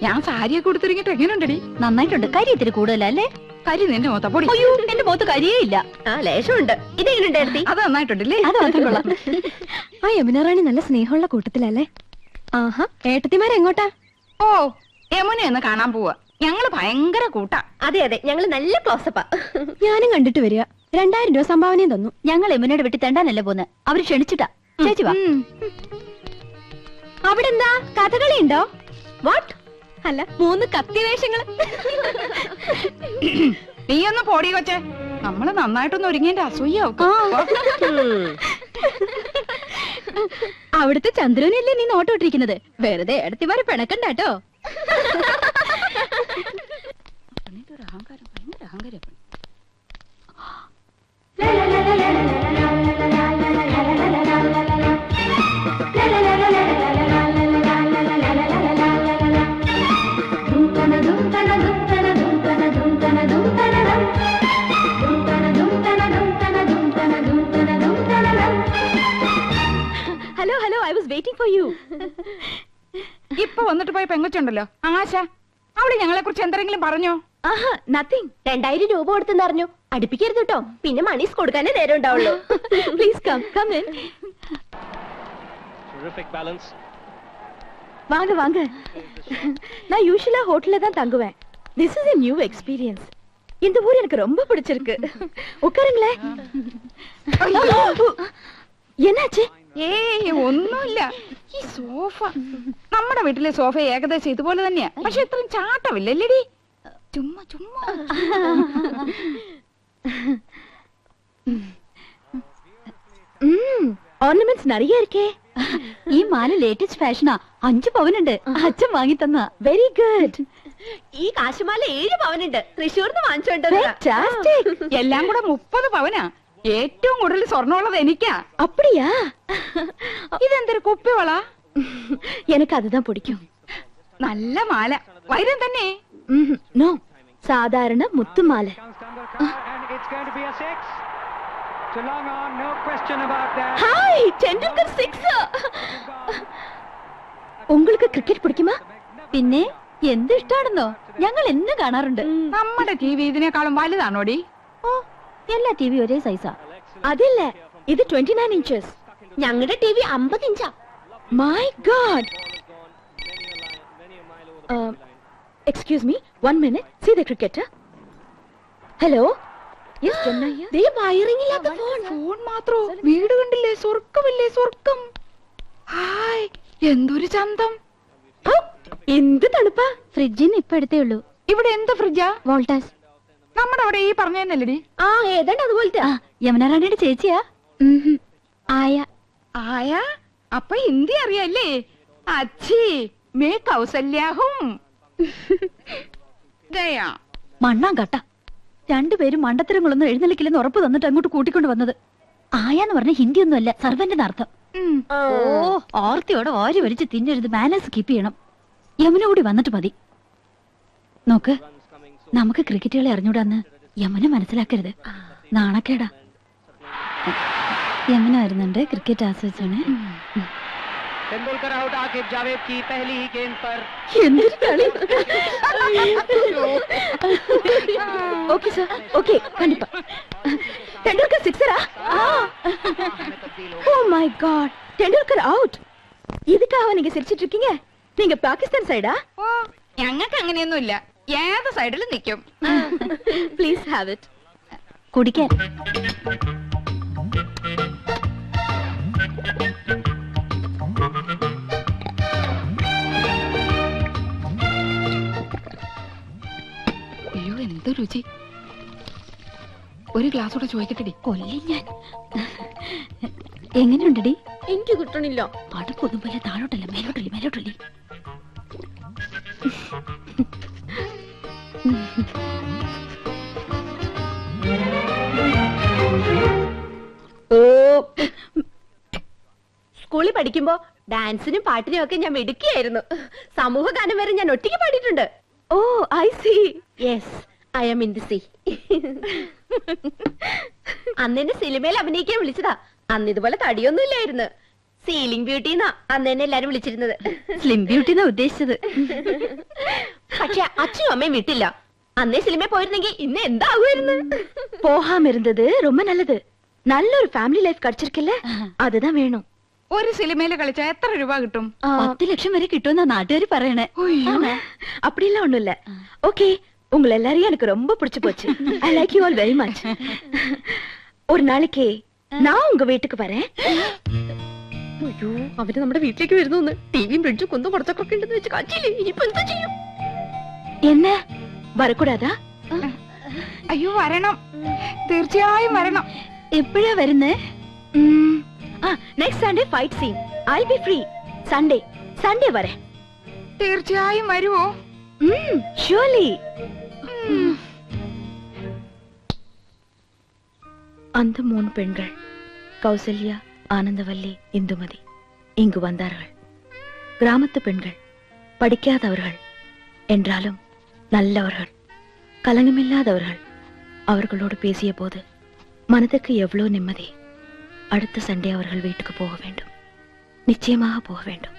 ഞാൻ സാരിയൊക്കെ കൊടുത്തിറങ്ങിട്ട് എങ്ങനെയുണ്ടടി? നന്നായിട്ടുണ്ട്. കരി ഇത്തിരി കൂടുതലല്ലേ? കരി നിന്റെ മൊത്ത പൊടി. അയ്യോ, എന്റെ മുഖത്ത് കരിയേ ഇല്ല. ലേശമുണ്ട്. ഇതെങ്ങനെയുണ്ട്? അത് നന്നായിട്ടുണ്ടല്ലേ? അത് മാത്രം കൊള്ളാം. ആ യമുന റാണി നല്ല സ്നേഹമുള്ള കൂട്ടത്തിലല്ലേ? ആഹാ, ഏട്ടത്തിമാരെങ്ങോട്ടാ? ഓ, യമുനയൊന്ന് കാണാൻ പോവാ. ഞങ്ങള് ഭയങ്കര കൂട്ടാ. അതെ അതെ, ഞങ്ങള് നല്ല ക്ലോസപ്പാ. ഞാനും കണ്ടിട്ട് വരിക. 2000 രൂപ സംഭാവനയും തന്നു. ഞങ്ങൾ യമുനയുടെ വെട്ടി തെണ്ടാനല്ലേ പോന്ന്. അവര് ക്ഷണിച്ചിട്ടാ. ചേച്ചി വാ. അവിടെ എന്താ കഥകളി ഉണ്ടോ? വാട്ട്? അല്ല, 3 കത്തിവേഷങ്ങള്. നീ ഒന്ന് പോടി കൊച്ചേ. നമ്മള് നന്നായിട്ടൊന്ന് ഒരുങ്ങിന്റെ അസൂയാവും. അവിടുത്തെ ചന്ദ്രനല്ലേ നീ നോട്ടോട്ടിരിക്കുന്നത്? വെറുതെ എടുത്തിമാരെ പിണക്കണ്ടാട്ടോ. അഹങ്കാരം, ഭയങ്കര അഹങ്കാരം. Hello hello, I was waiting for you. ഇപ്പൊ വന്നിട്ട് പോയ പെങ്കൊച്ചുണ്ടല്ലോ ആശ, അവള് ഞങ്ങളെ കുറിച്ച് എന്തെങ്കിലും പറഞ്ഞോ? ആഹാ, നത്തിങ്. 2000 രൂപ കൊടുത്തെന്ന് അറിഞ്ഞു. അടുപ്പിക്കരുത് കേട്ടോ, പിന്നെ മണീസ് കൊടുക്കാനേ നേരം ഉണ്ടാവുള്ളൂ. Please come in. வாங்க வாங்க. நான் யூசுவலா ஹோட்டல்ல தான் தங்குவேன். This is a new experience. இந்த ஊர் எனக்கு ரொம்ப பிடிச்சிருக்கு. உட்காருங்களே. എன்னாச்சு? ഏയ് ഒന്നുമില്ല. ഈ സോഫ, നമ്മുടെ വീട്ടിലെ സോഫ ഏകദേശം ഇതുപോലെ തന്നെയാ. പക്ഷെ ഇത്രയും ചാട്ടമില്ലല്ലേടി. ചുമ്മാ ചുമ്മാ. ഓർണമെന്റ്സ് நிறைய இருக்கே. ഈ മാല ലേറ്റസ്റ്റ് ഫാഷനാ. 5 പവനുണ്ട്. അച്ഛൻ വാങ്ങി തന്ന. Very good. ഈ കാശുമാല 7 പവനുണ്ട്. തൃശ്ശൂർന്ന് വാങ്ങിച്ചോണ്ടോ. എല്ലാം കൂടെ 30 പവനാ. ഏറ്റവും കൂടുതൽ സ്വർണ്ണമുള്ളത് എനിക്കാ. அப்படியா? ഇതെന്തൊരു കുപ്പിവള? எனக்கு அதுதான் பிடிக்கும். നല്ല മാല. വൈരം തന്നെ? നോ, സാധാരണ മുത്തുമാല. ഹായ്, ടെണ്ടുൽക്കർ 6. உங்களுக்கு ക്രിക്കറ്റ് പിടിക്കുമോ? പിന്നെ എന്ത് ഇഷ്ടാണെന്നോ. ഞങ്ങൾ എന്നും കാണാറുണ്ട്. നമ്മുടെ ടിവി ഇതിനേക്കാളും വലുതാണോടി? ഓ, എല്ലാ ടിവി ഒരേ സൈസാ. അതില്ല, ഇത് 29 inches. ഞങ്ങളുടെ TV 50 ഇഞ്ചാ. My God. Excuse me, 1 minute. See the cricketer. Hello. Yes, Jamna here. They wiring ഇല്ലാത്ത ഫോൺ. ഫോൺ മാത്രോ? വീട് കണ്ടില്ലേ? സ്വർഗമില്ലേ? സ്വർഗം. ഹായ്, എന്തൊരു ചന്തം. എന്ത് തണുപ്പാ. ഫ്രിഡ്ജിന് ഇപ്പൊ എടുത്തേ ഉള്ളൂ. ഇവിടെ എന്ത് ഫ്രിഡ്ജാ? വോൾട്ടാസ്. നമ്മുടെ അവിടെ ഈ പറഞ്ഞതന്നല്ലടി. ആ, ഏതാണ്ട് അതുപോലത്തെ. യമുന റാണിയുടെ ചേച്ചിയാ. ആയ. ആയ? അപ്പൊ ഹിന്ദി അറിയാല്ലേ? അച്ഛി മേ കൗസല്യാഹും. ഗയാ. മണ്ണാൻ കട്ട. രണ്ടുപേരും മണ്ടത്തരങ്ങളൊന്നും എഴുന്നള്ളിക്കില്ലെന്ന് ഉറപ്പ് തന്നിട്ട് അങ്ങോട്ട് കൂട്ടിക്കൊണ്ട് വന്നത്. ആയാന്ന് പറഞ്ഞ ഹിന്ദി ഒന്നും അല്ല, സർവന്റിന്റെ അർത്ഥം. ഓ, ഓർത്തിയോടെ വാരി വരിച്ച് തിന്നരുത്. മാനേഴ്സ് കീപ്പ് ചെയ്യണം. യമുന കൂടി വന്നിട്ട് മതി. നോക്ക്, നമുക്ക് ക്രിക്കറ്റ് കളി അറിഞ്ഞൂടാന്ന് യമുന മനസ്സിലാക്കരുത്. നാണക്കേടാ. യമുന വരുന്നുണ്ട്. ക്രിക്കറ്റ് ആസ്വദിച്ചാണ്. तेंदुलकर आउट आकिब जावेद की पहली ही गेंद पर. എന്തൊരു കളി. ഓക്കേ സർ, ഓക്കേ, കണ്ടിപ്പാ. Tendulkar 6. Oh my god, Tendulkar out. இதுக்காக நீங்க சிரிச்சிட்டு இருக்கீங்க? நீங்க பாகிஸ்தான் சைடா? ഓ, ഞങ്ങൾക്ക് അങ്ങനെയൊന്നുമില്ല. ഏത് സൈഡിലും നിൽക്കും. Please have it. കുടിക്കാൻ. അയ്യോ, എന്ത് രുചി. ഒരു ഗ്ലാസ് കൂടെ ചോദിക്കട്ടെടി. കൊല്ലി ഞാൻ. എങ്ങനെയുണ്ടടി? എനിക്ക് കിട്ടണില്ല. അടുപ്പൊന്നും പോലെ താഴോട്ടല്ല, മേലോട്ടല്ലേ, മേലോട്ടല്ലേ. സ്കൂളിൽ പഠിക്കുമ്പോ ഡാൻസിനും പാട്ടിനും ഒക്കെ ഞാൻ മിടുക്കിയായിരുന്നു. സമൂഹ ഗാനം വരെ ഞാൻ ഒറ്റയ്ക്ക് പാടിയിട്ടുണ്ട്. Oh, I see. Yes, I am in the sea. അന്ന് എന്നെ സിനിമയിൽ അഭിനയിക്കാൻ വിളിച്ചതാ. അന്ന് ഇതുപോലെ തടിയൊന്നും ഇല്ലായിരുന്നു. സീലിംഗ് ബ്യൂട്ടി എന്നാ അന്ന് എന്നെ എല്ലാരും വിളിച്ചിരുന്നത്. സ്ലിം ബ്യൂട്ടി എന്നാ ഉദ്ദേശിച്ചത്. പക്ഷെ അച്ഛനും അമ്മയും വിട്ടില്ല. അന്നേ സിനിമ പോയിരുന്നെങ്കിൽ ഇന്ന് എന്താകുമായിരുന്നു? போகாம இருந்தது ரொம்ப நல்லது. நல்ல ஒரு ஃபேமிலி லைஃப் கிடைச்சிருக்குல்ல, அதுதான் வேணும். ഒരു സിനിമയിൽ കളിച്ചാ എത്ര രൂപ കിട്ടും? 10 ലക്ഷം വരെ കിട്ടുമെന്നാ നാട്ടുകാർ പറയണേ. அப்படிலாம் ஒண்ணும் இல்ல. ஓகே, உங்களை எல்லாரையும் எனக்கு ரொம்ப பிடிச்சு போச்சு. I like you all very much. ஒரு நாளைக்கு நான் உங்க வீட்டுக்கு வரேன். അയ്യോ, അവര് നമ്മുടെ വീട്ടിലേക്ക് വരുന്നു. ടിവിയും ഫ്രിഡ്ജും കുന്തും കൊടുത്തൊക്കെ ഉണ്ടെന്ന് വെച്ച് കാച്ചില്ലേ? ഇനിയിപ്പോ എന്താ ചെയ്യും? என்ன வரக்கூடாதா? അയ്യോ വരണം, തീർച്ചയായും വരണം. എപ്പോഴാ വരുന്നേ? Next Sunday fight scene. I'll be free. Sunday வரேன். തീർച്ചയായും വരുവോ? surely. அந்த 3 பெண்கள் கௌசல்யா, ஆனந்தவல்லி, இந்துமதி இங்கு வந்தார்கள். கிராமத்து பெண்கள், படிக்காதவர்கள் என்றாலும் நல்லவர்கள், கலங்கமில்லாதவர்கள். அவர்களோடு பேசிய போது மனதுக்கு எவ்வளவு நிம்மதி. அடுத்த சண்டே அவர்கள் வீட்டுக்கு போக வேண்டும், நிச்சயமாக போக வேண்டும்.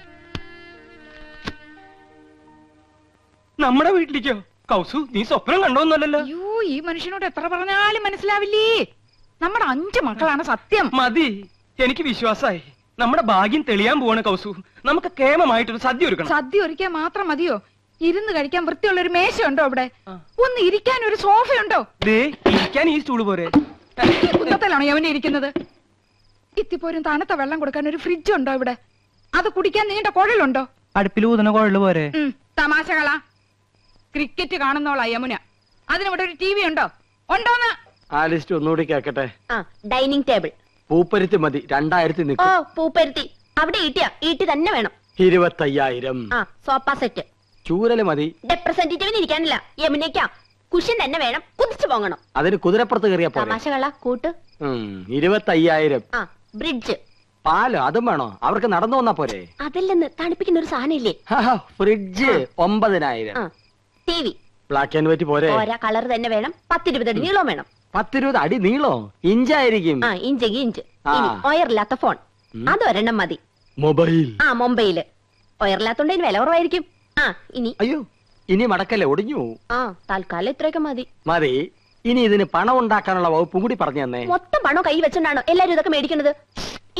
നമ്മുടെ വീട്ടിലേക്കോ? കൗസു, നീ സ്വപ്നം കണ്ടോന്നല്ലോ. അയ്യോ, ഈ മനുഷ്യനോട് എത്ര പറഞ്ഞാലും മനസ്സിലാവില്ലേ. നമ്മുടെ 5 മക്കളാണ് സത്യം. മതി, എനിക്ക് വിശ്വാസായി. നമ്മുടെ ഭാഗ്യം തെളിയാൻ പോവാണ് കൗസു. നമുക്ക് കേമമായിട്ടൊരു സദ്യ ഒരുക്കണം. സദ്യ ഒരുക്കാൻ മാത്രം മതിയോ? ഇരുന്ന് കഴിക്കാൻ വൃത്തിയുള്ള ഒരു മേശയുണ്ടോ ഇവിടെ? ഒന്ന് ഇരിക്കാൻ ഒരു സോഫയുണ്ടോ? ദേ, ഇരിക്കാൻ ഈ സ്റ്റൂള് പോരെ? ഈ കുന്നത്തിലാണോ യവനെ ഇരിക്കുന്നത്? ഇത്തിപ്പോരും തണുത്ത വെള്ളം കൊടുക്കാൻ ഒരു ഫ്രിഡ്ജ് ഉണ്ടോ ഇവിടെ? അത് കുടിക്കാൻ നീണ്ട കുഴലുണ്ടോ? അടുപ്പിൽ ഊതുന്ന കുഴല് പോരെ? തമാശകളാ. ക്രിക്കറ്റ് കാണുന്നോളാ യമുന. അതിനിവിടെ ഒരു TV ഉണ്ടോ? ഉണ്ടോന്ന്? ആ ലിസ്റ്റ് ഒന്നുകൂടി കേക്കട്ടെ. Dining table. പൂപ്പരുത്തി മതി, 2000 ഓ, നിൽക്കും. പൂപ്പരുത്തി. അവിടെ ഈട്ടി തന്നെ വേണം. 25,000. Sofa set. ചൂരല് മതി. റെപ്രസെന്റേറ്റീവിന് ഇരിക്കാനില്ല, യമുനയ്ക്കാ. കുഷൻ തന്നെ വേണം, കുതിച്ചു പോകണം. അതിന് കുതിരപ്പുറത്ത് കയറിയാ പോലെ. തമാശകള കൂട്ട്. 25,000. ബ്രിഡ്ജ്. പാല് അതും വേണോ? അവർക്ക് നടന്നു വന്നാ പോരെ? അതല്ലെന്ന്, തണുപ്പിക്കുന്ന ഒരു സാധനം ഇല്ലേ? Fridge 9,000. TV. Black and white പോരെ? ഓരോ കളർ തന്നെ വേണം. 10-20 അടി നീളവും വേണം. 10-20 അടി നീളോ? ഇഞ്ചായിരിക്കും. ഇഞ്ചെങ്കിൽ ഇഞ്ച്. ഒയറില്ലാത്ത ഫോൺ, അതൊരെണ്ണം മതി. മൊബൈൽ. മൊബൈല്. ഒയറില്ലാത്തോണ്ട് ഇതിന് വില കുറവായിരിക്കും. ഇനി അയ്യോ, ഇനി മടക്കല്ലേ, ഒടിഞ്ഞു. തൽക്കാലം ഇത്രയൊക്കെ മതി. മതി. ഇനി ഇതിന് പണം ഉണ്ടാക്കാനുള്ള വകുപ്പും കൂടി പറഞ്ഞു തന്നെ. മൊത്തം പണം കൈ വെച്ചോണ്ടാണോ എല്ലാരും ഇതൊക്കെ മേടിക്കുന്നത്?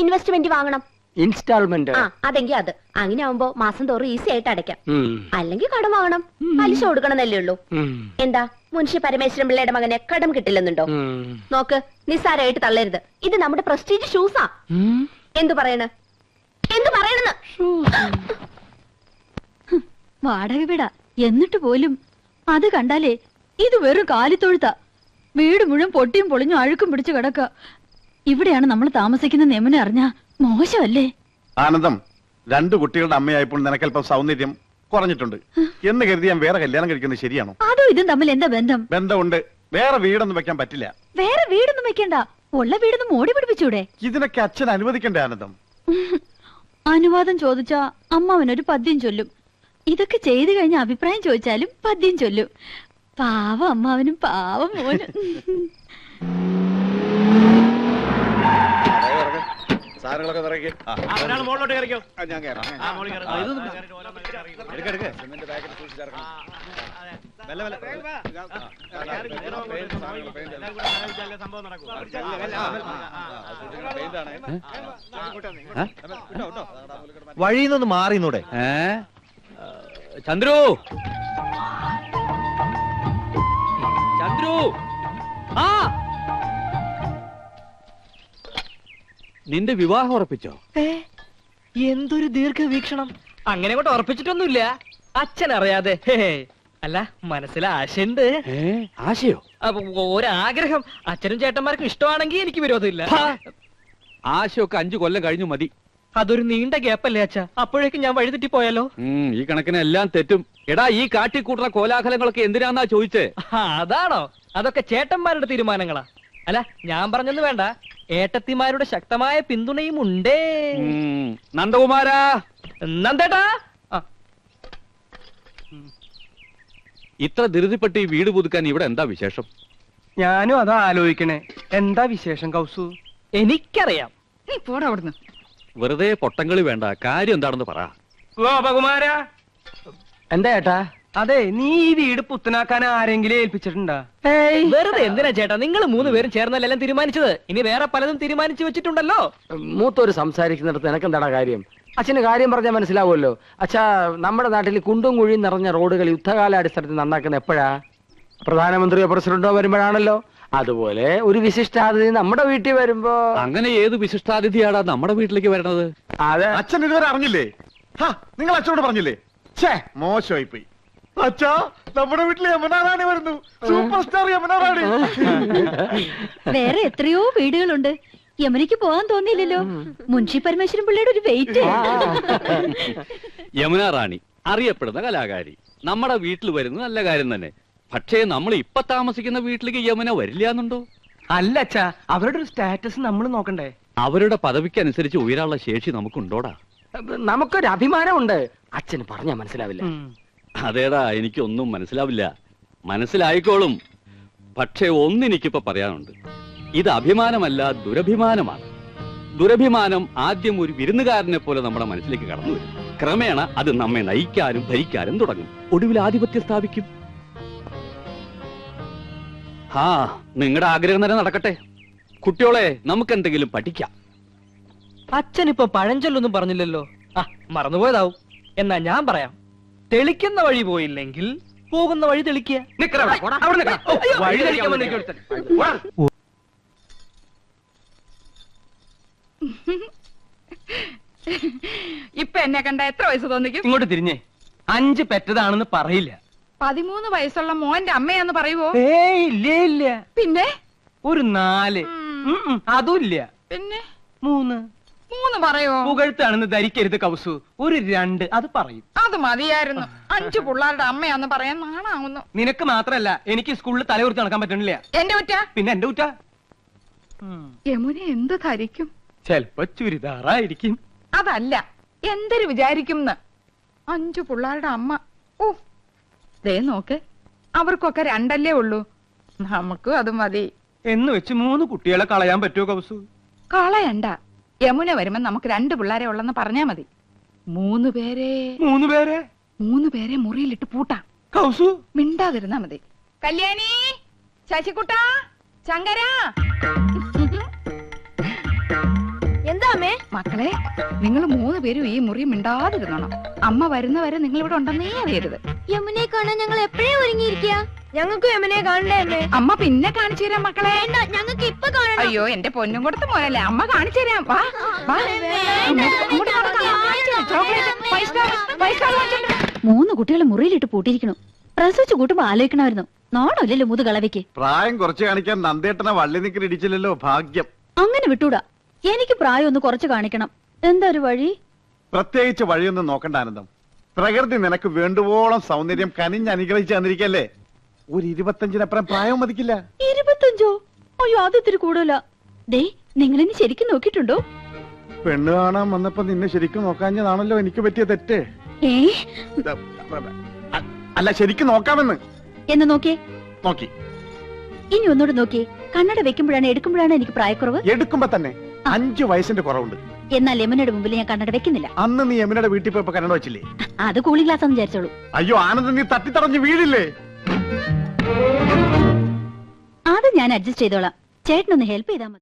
ഇൻവെസ്റ്റ്മെന്റ് വാങ്ങണം. ഇൻസ്റ്റാൾമെന്റ്. അതെങ്കിൽ അത്. അങ്ങനെ ആവുമ്പോ മാസം തോറും ഈസി ആയിട്ട് അടയ്ക്കാം. അല്ലെങ്കിൽ കടം വാങ്ങണം, പലിശ കൊടുക്കണമെന്നല്ലേ ഉള്ളൂ. എന്താ മുൻഷി പരമേശ്വരൻ പിള്ളയുടെ മകനെ കടം കിട്ടില്ലെന്നുണ്ടോ? നോക്ക്, നിസ്സാരമായിട്ട് തള്ളരുത്. ഇത് നമ്മുടെ പ്രസ്റ്റീജ് ഷൂസാ. എന്തു പറയണെന്ന്? വാടക വീടാ, എന്നിട്ട് പോലും അത് കണ്ടാലേ ഇത് വെറും കാലിത്തൊഴുത്ത. വീട് മുഴുവൻ പൊട്ടിയും പൊളിഞ്ഞും അഴുക്കും പിടിച്ചു കിടക്ക. ഇവിടെയാണ് നമ്മൾ താമസിക്കുന്ന നെമനെ അറിഞ്ഞാ മോശമല്ലേ? ആനന്ദം, 2 കുട്ടികളുടെ അമ്മയായപ്പോൾ നിനക്കല്പം സൗന്ദര്യം കുറഞ്ഞിട്ടുണ്ട് എന്ന് കരുതി ഞാൻ വേറെ കല്യാണം കഴിക്കുന്നത് ശരിയാണോ? അതും ഇതും തമ്മിൽ എന്താ ബന്ധം? ബന്ധമുണ്ട്. വേറെ വീടൊന്നും വെക്കാൻ പറ്റില്ല. വേറെ വീടൊന്നും വെക്കണ്ട, ഉള്ള വീടൊന്നും മോടി പിടിപ്പിച്ചൂടെ? ഇതിനൊക്കെ അച്ഛൻ അനുവദിക്കണ്ടേ ആനന്ദം? അനുവാദം ചോദിച്ചാ അമ്മാവനൊരു പദ്യം ചൊല്ലും. ഇതൊക്കെ ചെയ്തു കഴിഞ്ഞ അഭിപ്രായം ചോദിച്ചാലും പദ്യം ചൊല്ലും. പാവം അമ്മാവനും പാവം മോനും. വഴിന്നൊന്ന് മാറിന്നൂടെ? ചന്ദ്രു, ചന്ദ്രു, നിന്റെ വിവാഹം ഉറപ്പിച്ചോ? എന്തൊരു ദീർഘവീക്ഷണം. അങ്ങനെ കൊണ്ട് ഉറപ്പിച്ചിട്ടൊന്നുമില്ല, അച്ഛൻ അറിയാതെ. അല്ല, മനസ്സിൽ ആശയുണ്ട്. ആശയോ? ഒരാഗ്രഹം. അച്ഛനും ചേട്ടന്മാർക്കും ഇഷ്ടമാണെങ്കിൽ എനിക്ക് വിരോധമില്ല. ആശയൊക്കെ 5 കൊല്ലം കഴിഞ്ഞു മതി. അതൊരു നീണ്ട ഗ്യാപ്പല്ലേ അച്ഛ? അപ്പോഴേക്കും ഞാൻ വഴിതെറ്റി പോയാലോ? ഈ കണക്കിന് എല്ലാം തെറ്റും. എടാ, ഈ കാട്ടിക്കൂട്ടുന്ന കോലാഹലങ്ങളൊക്കെ എന്തിനാന്നാ ചോദിച്ചേ? അതാണോ? അതൊക്കെ ചേട്ടന്മാരുടെ തീരുമാനങ്ങളാ. അല്ല, ഞാൻ പറഞ്ഞൊന്നും വേണ്ട, ഏട്ടത്തിമാരുടെ ശക്തമായ പിന്തുണയും ഉണ്ടേ. നന്ദകുമാരാ, നന്ദേട്ടാ, ഇത്ര ധൃതിപ്പെട്ട് ഈ വീട് പുതുക്കാൻ ഇവിടെ എന്താ വിശേഷം? ഞാനും അതാ ആലോചിക്കണേ. എന്താ വിശേഷം കൗസു? എനിക്കറിയാം. നീ പോടാ അവിടുന്ന്. വെറുതെ പൊട്ടങ്കളി വേണ്ട, കാര്യം എന്താണെന്ന് പറ. ഗോപകുമാരാ, എന്താ ഏട്ടാ? അതെ, നീ ഈ വീട് പുത്തനാക്കാൻ ആരെങ്കിലും ഏൽപ്പിച്ചിട്ടുണ്ടാ? വെറുതെ എന്തിനാ ചേട്ടാ, നിങ്ങൾ 3 പേരും ചേർന്നല്ലെല്ലാം തീരുമാനിച്ചത്. ഇനി വേറെ പലതും തീരുമാനിച്ചു വെച്ചിട്ടുണ്ടല്ലോ. മൂത്തോര് സംസാരിക്കുന്നിടത്ത് എനക്കെന്താടാ കാര്യം? അച്ഛന് കാര്യം പറഞ്ഞാൽ മനസ്സിലാവുമല്ലോ. അച്ഛാ, നമ്മുടെ നാട്ടിൽ കുണ്ടും കുഴിയും നിറഞ്ഞ റോഡുകൾ യുദ്ധകാലാടിസ്ഥാനത്തിൽ നന്നാക്കുന്ന എപ്പോഴാ? പ്രധാനമന്ത്രിയോ പ്രസിഡന്റോ വരുമ്പോഴാണല്ലോ. അതുപോലെ ഒരു വിശിഷ്ടാതിഥി നമ്മുടെ വീട്ടിൽ വരുമ്പോ. അങ്ങനെ ഏത് വിശിഷ്ടാതിഥിയാടാ നമ്മുടെ വീട്ടിലേക്ക് വരണത്? അതെ, അച്ഛൻ ഇതുവരെ അറിഞ്ഞില്ലേ? നിങ്ങൾ അച്ഛനോട് പറഞ്ഞില്ലേ? ഛേ, മോശമായി പോയി. അച്ഛാ, നമ്മുടെ വീട്ടിൽ യമുന റാണി വരുന്നു. സൂപ്പർ സ്റ്റാർ യമുന റാണി. വേറെ എത്രയോ വീടുകളുണ്ട്. യമുനയ്ക്ക് പോകാൻ തോന്നിയില്ലല്ലോ. മുൻഷി പരമേശ്വരൻ പിള്ളയുടെ ഒരു വെയിറ്റ്. യമുന റാണി അറിയപ്പെടുന്ന കലാകാരി നമ്മുടെ വീട്ടിൽ വരുന്നത് നല്ല കാര്യം തന്നെ. പക്ഷേ നമ്മൾ ഇപ്പൊ താമസിക്കുന്ന വീട്ടിലേക്ക് യമുന വരില്ല എന്നുണ്ടോ? അല്ല അച്ഛാ, അവരുടെ ഒരു സ്റ്റാറ്റസ് നമ്മൾ നോക്കണ്ടേ? അവരുടെ പദവിക്കനുസരിച്ച് ഉയരാനുള്ള ശേഷി നമുക്കുണ്ടോടാ? നമുക്കൊരു അഭിമാനമുണ്ട്. അച്ഛന് പറഞ്ഞാൽ മനസ്സിലാവില്ല. അതേടാ, എനിക്കൊന്നും മനസ്സിലാവില്ല. മനസ്സിലായിക്കോളും. പക്ഷേ ഒന്നെനിക്കിപ്പോ പറയാനുണ്ട്. ഇത് അഭിമാനമല്ല, ദുരഭിമാനമാണ്. ദുരഭിമാനം ആദ്യം ഒരു വിരുന്നുകാരനെ പോലെ നമ്മുടെ മനസ്സിലേക്ക് കടന്നു വരും. ക്രമേണ അത് നമ്മെ നയിക്കാനും ഭരിക്കാനും തുടങ്ങും. ഒടുവിൽ ആധിപത്യം സ്ഥാപിക്കും. നിങ്ങളുടെ ആഗ്രഹം തന്നെ നടക്കട്ടെ. കുട്ടിയോളെ, നമുക്ക് എന്തെങ്കിലും പഠിക്കാം. അച്ഛനിപ്പോ പഴഞ്ചൊല്ലൊന്നും പറഞ്ഞില്ലല്ലോ. മറന്നുപോയതാവും. എന്നാ ഞാൻ പറയാം. തെളിക്കുന്ന വഴി പോയില്ലെങ്കിൽ പോകുന്ന വഴി തെളിക്കുക. ഇപ്പൊ എന്നെ കണ്ട എത്ര വയസ്സ് തോന്നിക്കും? ഇങ്ങോട്ട് തിരിഞ്ഞേ. 5 പെറ്റതാണെന്ന് പറയില്ല. 13 വയസ്സുള്ള മോന്റെ അമ്മയാന്ന് പറയുവോ? ഇല്ല. പിന്നെ ഒരു 4. അതും ഇല്ല. പിന്നെ 3 പറയോ? പുകഴ്ത്താണെന്ന് ധരിക്കരുത് കൗസു. ഒരു 2 അത് പറയും. അത് മതിയായിരുന്നു. 5 പിള്ളേരുടെ അമ്മയാന്ന് പറയാൻ നാണാവുന്നു. നിനക്ക് മാത്രല്ല, എനിക്ക് സ്കൂളിൽ തലകുറിച്ച് നടക്കാൻ പറ്റണില്ല. എന്റെ കുറ്റ? പിന്നെ എന്റെ കുറ്റ. യമുന എന്ത് ധരിക്കും? ചെലപ്പോ ചുരിദാറായിരിക്കും. അതല്ല, എന്തൊരു വിചാരിക്കും? 5 പിള്ളേരുടെ അമ്മ. ഓ, ദേ നോക്ക്, അവർക്കൊക്കെ 2 ഉള്ളൂ. നമുക്കും അത് മതി എന്ന് വെച്ച് 3 കുട്ടികളെ കളയാൻ പറ്റുമോ കൗസു? കളയണ്ട. യമുന വരുമ്പോ നമുക്ക് 2 പിള്ളേരെ ഉള്ളെന്ന് പറഞ്ഞാ മതി. 3 പേരെ മുറിയിലിട്ട് പൂട്ടാം. കൗസു മിണ്ടാതിരുന്നാ മതി. കല്യാണി, ശശികുട്ട, ശങ്കര. എന്താ അമ്മേ? മക്കളെ, നിങ്ങൾ 3 പേരും ഈ മുറി മിണ്ടാതിരുന്നോണം. അമ്മ വരുന്നവരെ നിങ്ങൾ ഇവിടെ ഉണ്ടെന്നേ അറിയരുത്. യമുനെ കാണാൻ ഞങ്ങൾ എപ്പോഴേ ഒരുങ്ങിയിരിക്കുക. ഞങ്ങൾക്ക് യമുനെ കാണണ്ടേ അമ്മേ? അമ്മ പിന്നെ കാണിച്ചു തരാം മക്കളെ. ഞങ്ങൾക്ക് ഇപ്പൊ കാണണം. അയ്യോ, എന്റെ പൊന്നും കൊടുത്ത് മോനല്ലേ, അമ്മ കാണിച്ചു തരാം. വാ, വാ. അങ്ങോട്ട് നടക്കാം. ചോക്ലേറ്റ്, 5 സ്റ്റാർ വാങ്ങിച്ചോണ്ട് വാ. 3 കുട്ടികളെ മുറിയിലിട്ട് പൂട്ടിയിരിക്കണു. പ്രസവിച്ചു കൂട്ടുമ്പോ ആലോചിക്കണമായിരുന്നു. നോണല്ലോ മുതു കളവയ്ക്ക്. പ്രായം കുറച്ച് കാണിക്കാൻ നന്ദേട്ടനെ വള്ളി നിക്കൽ ഇടിച്ചില്ലല്ലോ. ഭാഗ്യം. അങ്ങനെ വിട്ടൂടാ. എനിക്ക് പ്രായം ഒന്ന് കുറച്ച് കാണിക്കണം. എന്താ ഒരു വഴി? പ്രത്യേകിച്ച് വഴിയൊന്നും നോക്കണ്ട ആനന്ദം. പ്രകൃതി നിനക്ക് വേണ്ടുവോളം സൗന്ദര്യം കനിഞ്ഞ് അനുഗ്രഹിച്ച് തന്നിരിക്കല്ലേ. ഒരു 25-നപ്പുറം പ്രായം മതിക്കില്ല. 25? അയ്യോ, അത് ഇത്തിരി കൂടുതലാ. ദേ, നിങ്ങളെന്നെ ശരിക്കും നോക്കിയിട്ടുണ്ടോ? പെണ്ണ് കാണാൻ വന്നപ്പോ നിന്നെ ശരിക്കും നോക്കാഞ്ഞതാണല്ലോ എനിക്ക് പറ്റിയ തെറ്റ്. അല്ല, ശരിക്കും നോക്കാമെന്ന്. എന്ന് നോക്കിയേ. നോക്കി. ഇനി ഒന്നുകൂടെ നോക്കിയേ. കണ്ണട വെക്കുമ്പോഴാണ് എടുക്കുമ്പോഴാണ് എനിക്ക് പ്രായക്കുറവ്. എടുക്കുമ്പോ തന്നെ 5 വയസ്സിന്റെ കുറവുണ്ട്. എന്നാൽ യമുനയുടെ മുമ്പിൽ ഞാൻ കണ്ണട വെക്കുന്നില്ല. അന്ന് നീ യമുനയുടെ വീട്ടിൽ പോയപ്പോ കണ്ണട വെച്ചില്ലേ? അത് കൂളിംഗ് ഗ്ലാസ് എന്ന് വിചാരിച്ചോളൂ. അയ്യോ ആനന്ദ്, നീ തട്ടിത്തടഞ്ഞ് വീഴില്ലേ? അത് ഞാൻ അഡ്ജസ്റ്റ് ചെയ്തോളാം. ചേട്ടനൊന്ന് ഹെൽപ്പ് ചെയ്താൽ മതി.